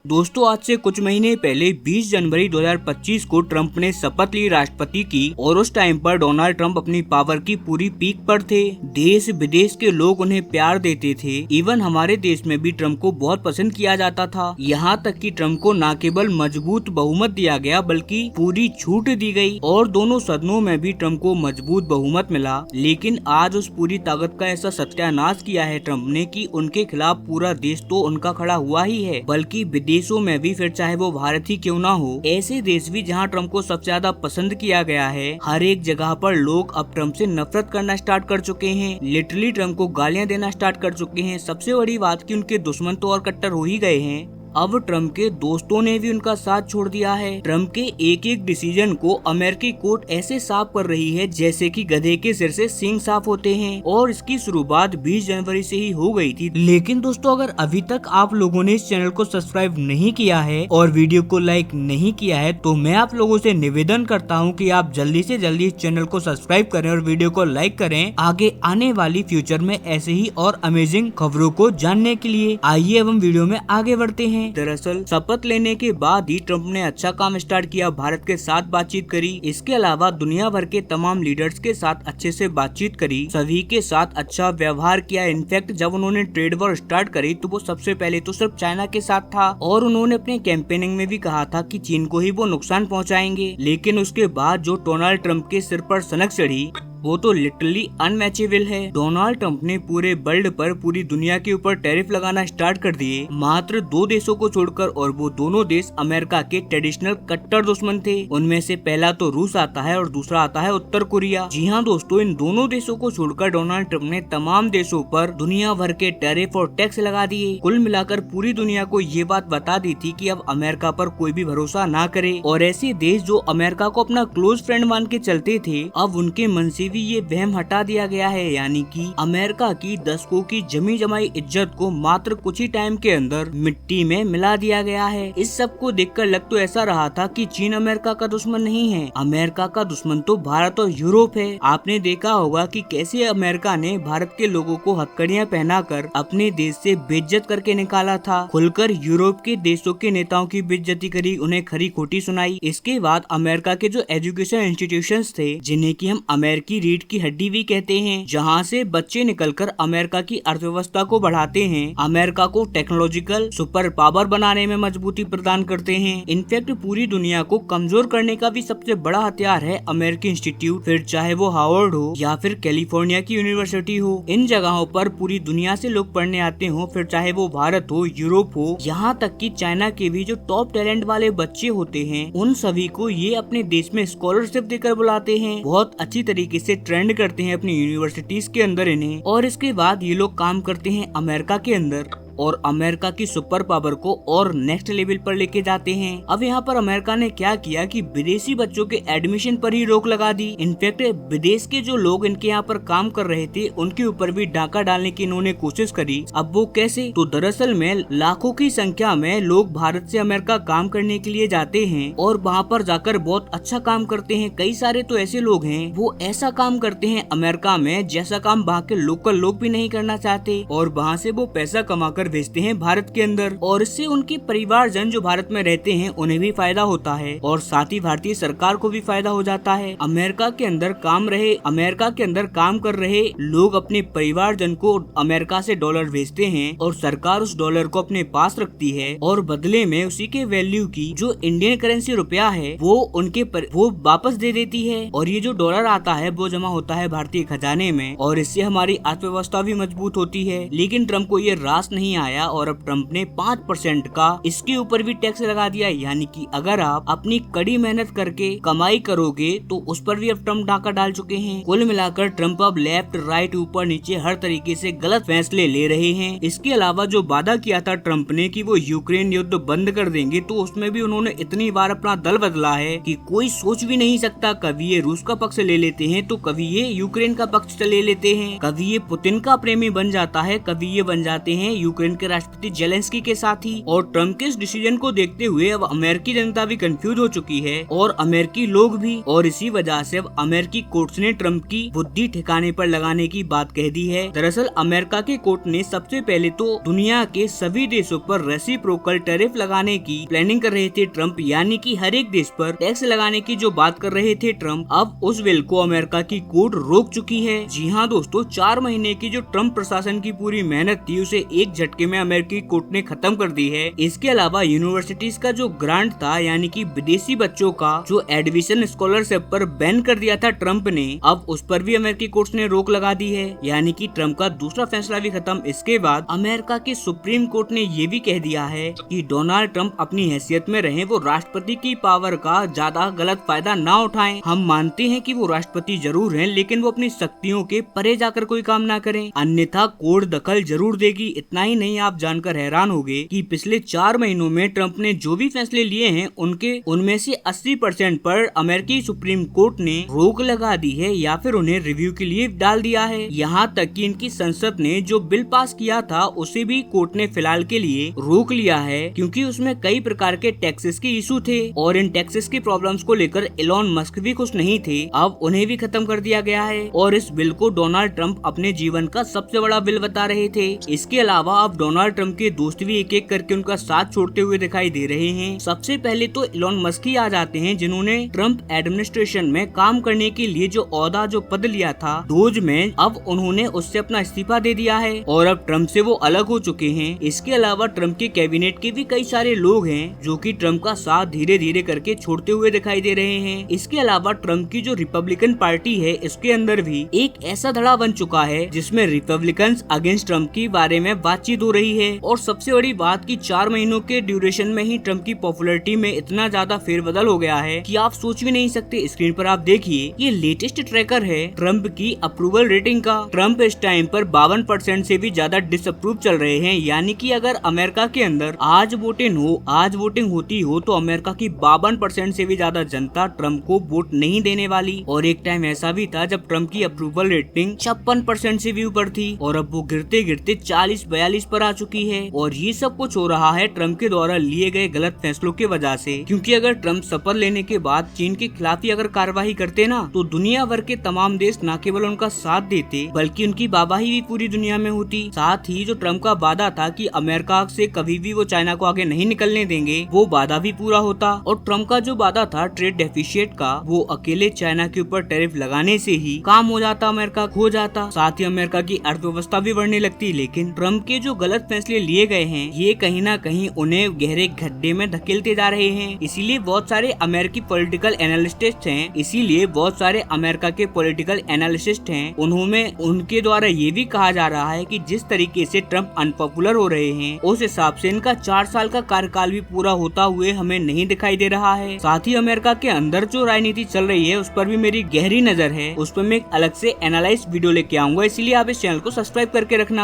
दोस्तों आज से कुछ महीने पहले 20 जनवरी 2025 को ट्रंप ने शपथ ली राष्ट्रपति की और उस टाइम पर डोनाल्ड ट्रंप अपनी पावर की पूरी पीक पर थे। देश विदेश के लोग उन्हें प्यार देते थे। इवन हमारे देश में भी ट्रंप को बहुत पसंद किया जाता था। यहाँ तक कि ट्रंप को न केवल मजबूत बहुमत दिया गया बल्कि पूरी छूट दी गई और दोनों सदनों में भी ट्रंप को मजबूत बहुमत मिला। लेकिन आज उस पूरी ताकत का ऐसा सत्यानाश किया है ट्रंप ने कि उनके खिलाफ पूरा देश तो उनका खड़ा हुआ ही है, बल्कि देशों में भी, फिर चाहे वो भारत ही क्यों ना हो, ऐसे देश भी जहां ट्रंप को सबसे ज्यादा पसंद किया गया है, हर एक जगह पर लोग अब ट्रंप से नफरत करना स्टार्ट कर चुके हैं। लिटरली ट्रंप को गालियां देना स्टार्ट कर चुके हैं। सबसे बड़ी बात कि उनके दुश्मन तो और कट्टर हो ही गए हैं। अब ट्रंप के दोस्तों ने भी उनका साथ छोड़ दिया है। ट्रंप के एक एक डिसीजन को अमेरिकी कोर्ट ऐसे साफ कर रही है जैसे कि गधे के सिर से सींग साफ होते हैं और इसकी शुरुआत 20 जनवरी से ही हो गई थी। लेकिन दोस्तों अगर अभी तक आप लोगों ने इस चैनल को सब्सक्राइब नहीं किया है और वीडियो को लाइक नहीं किया है तो मैं आप लोगों से निवेदन करता हूँ कि आप जल्दी से जल्दी इस चैनल को सब्सक्राइब करें और वीडियो को लाइक करें आगे आने वाली फ्यूचर में ऐसे ही और अमेजिंग खबरों को जानने के लिए। आइए अब हम वीडियो में आगे बढ़ते हैं। दरअसल शपथ लेने के बाद ही ट्रंप ने अच्छा काम स्टार्ट किया, भारत के साथ बातचीत करी। इसके अलावा दुनिया भर के तमाम लीडर्स के साथ अच्छे से बातचीत करी, सभी के साथ अच्छा व्यवहार किया। इनफैक्ट जब उन्होंने ट्रेड वॉर स्टार्ट करी तो वो सबसे पहले तो सिर्फ चाइना के साथ था और उन्होंने अपने कैंपेनिंग में भी कहा था कि चीन को ही वो नुकसान पहुँचाएंगे। लेकिन उसके बाद जो डोनाल्ड ट्रंप के सिर पर सनक चढ़ी वो तो लिटरली अनमैचेबल है। डोनाल्ड ट्रंप ने पूरे वर्ल्ड पर, पूरी दुनिया के ऊपर टैरिफ लगाना स्टार्ट कर दिए, मात्र 2 देशों को छोड़कर, और वो दोनों देश अमेरिका के ट्रेडिशनल कट्टर दुश्मन थे। उनमें से पहला तो रूस आता है और दूसरा आता है उत्तर कोरिया। जी हाँ दोस्तों, इन दोनों देशों को छोड़कर डोनाल्ड ट्रंप ने तमाम देशों पर दुनिया भर के टैरिफ और टैक्स लगा दिए। कुल मिलाकर पूरी दुनिया को ये बात बता दी थी कि अब अमेरिका पर कोई भी भरोसा ना करे और ऐसे देश जो अमेरिका को अपना क्लोज फ्रेंड मान के चलते थे अब उनके मन से भी ये वहम हटा दिया गया है। यानी कि अमेरिका की दशकों की जमी जमाई इज्जत को मात्र कुछ ही टाइम के अंदर मिट्टी में मिला दिया गया है। इस सब को देखकर लग तो ऐसा रहा था कि चीन अमेरिका का दुश्मन नहीं है, अमेरिका का दुश्मन तो भारत और यूरोप है। आपने देखा होगा कि कैसे अमेरिका ने भारत के लोगों को हथकड़ियां पहनाकर अपने देश से बेइज्जत करके निकाला था, खुलकर यूरोप के देशों के नेताओं की बेइज्जती करी, उन्हें खरी खोटी सुनाई। इसके बाद अमेरिका के जो एजुकेशन इंस्टीट्यूशंस थे, जिन्हें की हम अमेरिकी रीढ़ की हड्डी भी कहते हैं, जहां से बच्चे निकलकर अमेरिका की अर्थव्यवस्था को बढ़ाते हैं, अमेरिका को टेक्नोलॉजिकल सुपर पावर बनाने में मजबूती प्रदान करते हैं। इनफैक्ट पूरी दुनिया को कमजोर करने का भी सबसे बड़ा हथियार है अमेरिकी इंस्टीट्यूट, फिर चाहे वो हार्वर्ड हो या फिर कैलिफोर्निया की यूनिवर्सिटी हो। इन जगहों पर पूरी दुनिया से लोग पढ़ने आते हो, फिर चाहे वो भारत हो, यूरोप हो, यहाँ तक कि चाइना के भी जो टॉप टैलेंट वाले बच्चे होते हैं उन सभी को ये अपने देश में स्कॉलरशिप देकर बुलाते हैं। बहुत अच्छी तरीके से ट्रेंड करते हैं अपनी यूनिवर्सिटीज के अंदर इन्हें, और इसके बाद ये लोग काम करते हैं अमेरिका के अंदर और अमेरिका की सुपर पावर को और नेक्स्ट लेवल पर लेके जाते हैं। अब यहाँ पर अमेरिका ने क्या किया कि विदेशी बच्चों के एडमिशन पर ही रोक लगा दी। इनफैक्ट विदेश के जो लोग इनके यहाँ पर काम कर रहे थे उनके ऊपर भी डाका डालने की इन्होंने कोशिश करी। अब वो कैसे, तो दरअसल में लाखों की संख्या में लोग भारत से अमेरिका काम करने के लिए जाते हैं और वहाँ पर जाकर बहुत अच्छा काम करते हैं। कई सारे तो ऐसे लोग हैं वो ऐसा काम करते हैं अमेरिका में जैसा काम वहाँ के लोकल लोग भी नहीं करना चाहते और वहाँ से वो पैसा कमाकर भेजते हैं भारत के अंदर, और इससे उनके परिवारजन जो भारत में रहते हैं उन्हें भी फायदा होता है और साथ ही भारतीय सरकार को भी फायदा हो जाता है। अमेरिका के अंदर काम कर रहे लोग अपने परिवारजन को अमेरिका से डॉलर भेजते हैं और सरकार उस डॉलर को अपने पास रखती है और बदले में उसी के वैल्यू की जो इंडियन करेंसी रुपया है वो वापस दे देती है और ये जो डॉलर आता है वो जमा होता है भारतीय खजाने में और इससे हमारी अर्थव्यवस्था भी मजबूत होती है। लेकिन ट्रंप को ये रास नहीं आया और अब ट्रंप ने 5% का इसके ऊपर भी टैक्स लगा दिया। यानी कि अगर आप अपनी कड़ी मेहनत करके कमाई करोगे तो उस पर भी अब ट्रंप डाका डाल चुके हैं। कुल मिलाकर ट्रंप अब लेफ्ट राइट ऊपर नीचे हर तरीके से गलत फैसले ले रहे हैं। इसके अलावा जो वादा किया था ट्रंप ने कि वो यूक्रेन युद्ध बंद कर देंगे, तो उसमें भी उन्होंने इतनी बार अपना दल बदला है कि कोई सोच भी नहीं सकता। कभी ये रूस का पक्ष ले लेते हैं तो कभी ये यूक्रेन का पक्ष ले लेते हैं, कभी ये पुतिन का प्रेमी बन जाता है, कभी ये बन जाते हैं यूक्रेन यूक्रेन के राष्ट्रपति जेलेंस्की के साथ ही। और ट्रम्प के इस डिसीजन को देखते हुए अब अमेरिकी जनता भी कंफ्यूज हो चुकी है और अमेरिकी लोग भी, और इसी वजह से अब अमेरिकी कोर्ट्स ने ट्रम्प की बुद्धि ठिकाने पर लगाने की बात कह दी है। दरअसल अमेरिका के कोर्ट ने सबसे पहले तो दुनिया के सभी देशों पर रेसिप्रोकल टैरिफ लगाने की प्लानिंग कर रहे थे ट्रम्प, यानी कि हर एक देश पर टैक्स लगाने की जो बात कर रहे थे ट्रम्प, अब उस बिल को अमेरिका की कोर्ट रोक चुकी है। जी हाँ दोस्तों, 4 महीने की जो ट्रम्प प्रशासन की पूरी मेहनत थी उसे एक झटके में अमेरिकी कोर्ट ने खत्म कर दी है। इसके अलावा यूनिवर्सिटीज का जो ग्रांट था, यानी कि विदेशी बच्चों का जो एडमिशन स्कॉलरशिप पर बैन कर दिया था ट्रम्प ने, अब उस पर भी अमेरिकी कोर्ट ने रोक लगा दी है, यानी कि ट्रम्प का दूसरा फैसला भी खत्म। इसके बाद अमेरिका की सुप्रीम कोर्ट ने ये भी कह दिया है कि डोनाल्ड ट्रम्प अपनी हैसियत में रहे, वो राष्ट्रपति की पावर का ज्यादा गलत फायदा ना उठाएं। हम मानते हैं कि वो राष्ट्रपति जरूर हैं, लेकिन वो अपनी शक्तियों के परे जाकर कोई काम ना करें, अन्यथा कोर्ट दखल जरूर देगी। इतना ही नहीं, आप जानकर हैरान होंगे कि पिछले 4 महीनों में ट्रम्प ने जो भी फैसले लिए हैं उनमें से 80% पर अमेरिकी सुप्रीम कोर्ट ने रोक लगा दी है या फिर उन्हें रिव्यू के लिए डाल दिया है। यहाँ तक कि इनकी संसद ने जो बिल पास किया था उसे भी कोर्ट ने फिलहाल के लिए रोक लिया है, क्योंकि उसमें कई प्रकार के टैक्सेस के इशू थे और इन टैक्सेस की प्रॉब्लम्स को लेकर एलोन मस्क भी खुश नहीं थे। अब उन्हें भी खत्म कर दिया गया है और इस बिल को डोनाल्ड ट्रम्प अपने जीवन का सबसे बड़ा बिल बता रहे थे। इसके अलावा अब डोनाल्ड ट्रम्प के दोस्त भी एक एक करके उनका साथ छोड़ते हुए दिखाई दे रहे हैं। सबसे पहले तो एलोन मस्क ही आ जाते हैं, जिन्होंने ट्रम्प एडमिनिस्ट्रेशन में काम करने के लिए जो पद लिया था डोज में, अब उन्होंने उससे अपना इस्तीफा दे दिया है और अब ट्रम्प से वो अलग हो चुके हैं। इसके अलावा ट्रम्प के कैबिनेट के भी कई सारे लोग हैं जो कि ट्रम्प का साथ धीरे धीरे करके छोड़ते हुए दिखाई दे रहे हैं। इसके अलावा ट्रम्प की जो रिपब्लिकन पार्टी है, इसके अंदर भी एक ऐसा धड़ा बन चुका है जिसमें रिपब्लिकन अगेंस्ट ट्रम्प के बारे में बातचीत हो रही है। और सबसे बड़ी बात कि 4 महीनों के ड्यूरेशन में ही ट्रम्प की पॉपुलैरिटी में इतना ज्यादा फेरबदल हो गया है कि आप सोच भी नहीं सकते। स्क्रीन पर आप देखिए, ये लेटेस्ट ट्रैकर है ट्रम्प की अप्रूवल रेटिंग का। ट्रम्प इस टाइम पर 52% से भी ज्यादा डिसअप्रूव चल रहे हैं, यानी कि अगर अमेरिका के अंदर आज वोटिंग होती हो तो अमेरिका की 52% से भी ज्यादा जनता ट्रम्प को वोट नहीं देने वाली। और एक टाइम ऐसा भी था जब ट्रम्प की अप्रूवल रेटिंग 56% से भी ऊपर थी और अब वो गिरते गिरते 40-42 पर आ चुकी है। और ये सब कुछ हो रहा है ट्रम्प के द्वारा लिए गए गलत फैसलों की वजह से, क्योंकि अगर ट्रम्प शपथ लेने के बाद चीन के खिलाफ ही अगर कार्रवाई करते ना, तो दुनिया भर के तमाम देश न केवल उनका साथ देते बल्कि उनकी वाहवाही भी पूरी दुनिया में होती। साथ ही जो ट्रम्प का वादा था कि अमेरिका से कभी भी वो चाइना को आगे नहीं निकलने देंगे, वो वादा भी पूरा होता। और ट्रम्प का जो वादा था ट्रेड डेफिशिएट का, वो अकेले चाइना के ऊपर टैरिफ लगाने से ही काम हो जाता, अमेरिका खो जाता, साथ ही अमेरिका की अर्थव्यवस्था भी बढ़ने लगती। लेकिन ट्रम्प के जो गलत फैसले लिए गए हैं, ये कहीं ना कहीं उन्हें गहरे गड्ढे में धकेलते जा रहे हैं। इसीलिए बहुत सारे अमेरिकी पॉलिटिकल एनालिस्ट हैं, उनके द्वारा ये भी कहा जा रहा है कि जिस तरीके से ट्रम्प अनपॉपुलर हो रहे हैं, उस हिसाब से इनका 4 साल का कार्यकाल भी पूरा होता हुए हमें नहीं दिखाई दे रहा है। साथ ही अमेरिका के अंदर जो राजनीति चल रही है उस पर भी मेरी गहरी नजर है, उस पर मैं एक अलग से एनालाइज वीडियो लेके आऊंगा, इसीलिए आप इस चैनल को सब्सक्राइब करके रखना।